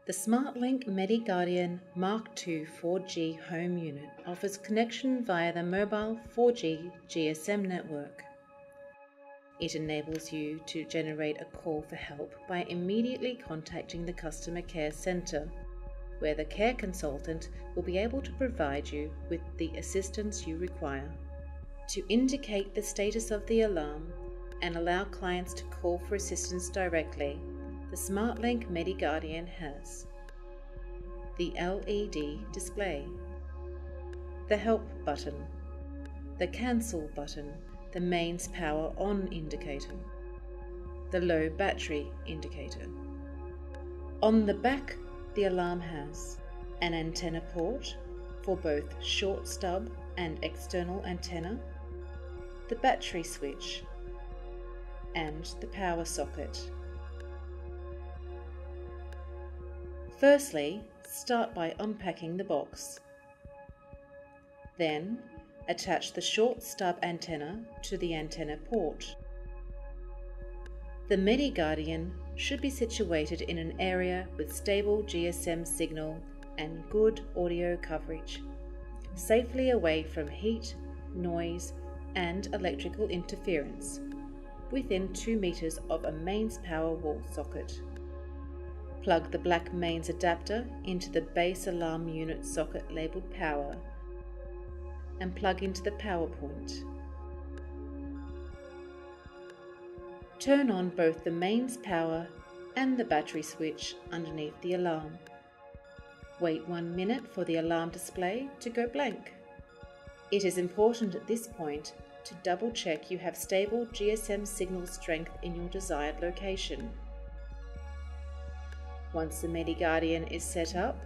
The SmartLink Medi Mark II 4G home unit offers connection via the mobile 4G GSM network. It enables you to generate a call for help by immediately contacting the customer care centre, where the care consultant will be able to provide you with the assistance you require. To indicate the status of the alarm and allow clients to call for assistance directly, the SmartLink Medi has the LED display, the Help button, the Cancel button, the mains power on indicator, the low battery indicator. On the back, the alarm has an antenna port for both short stub and external antenna, the battery switch, and the power socket. Firstly, start by unpacking the box. Then, attach the short stub antenna to the antenna port. The MediGuardian should be situated in an area with stable GSM signal and good audio coverage, safely away from heat, noise, and electrical interference, within 2 meters of a mains power wall socket. Plug the black mains adapter into the base alarm unit socket labelled power and plug into the power point. Turn on both the mains power and the battery switch underneath the alarm. Wait 1 minute for the alarm display to go blank. It is important at this point to double check you have stable GSM signal strength in your desired location. Once the MediGuardian is set up,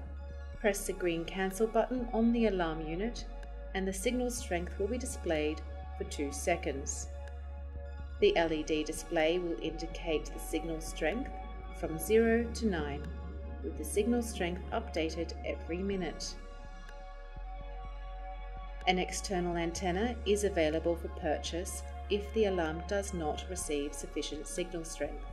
press the green Cancel button on the alarm unit and the signal strength will be displayed for 2 seconds. The LED display will indicate the signal strength from 0 to 9, with the signal strength updated every minute. An external antenna is available for purchase if the alarm does not receive sufficient signal strength.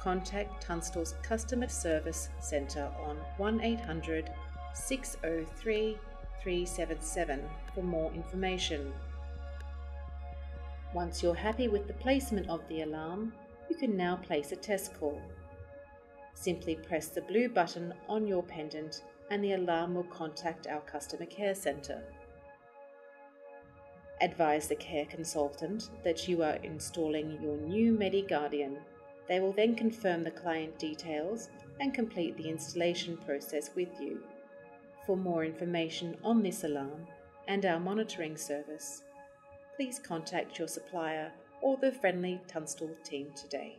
Contact Tunstall's Customer Service Centre on 1800 603 377 for more information. Once you're happy with the placement of the alarm, you can now place a test call. Simply press the blue button on your pendant and the alarm will contact our customer care centre. Advise the care consultant that you are installing your new MediGuardian. They will then confirm the client details and complete the installation process with you. For more information on this alarm and our monitoring service, please contact your supplier or the friendly Tunstall team today.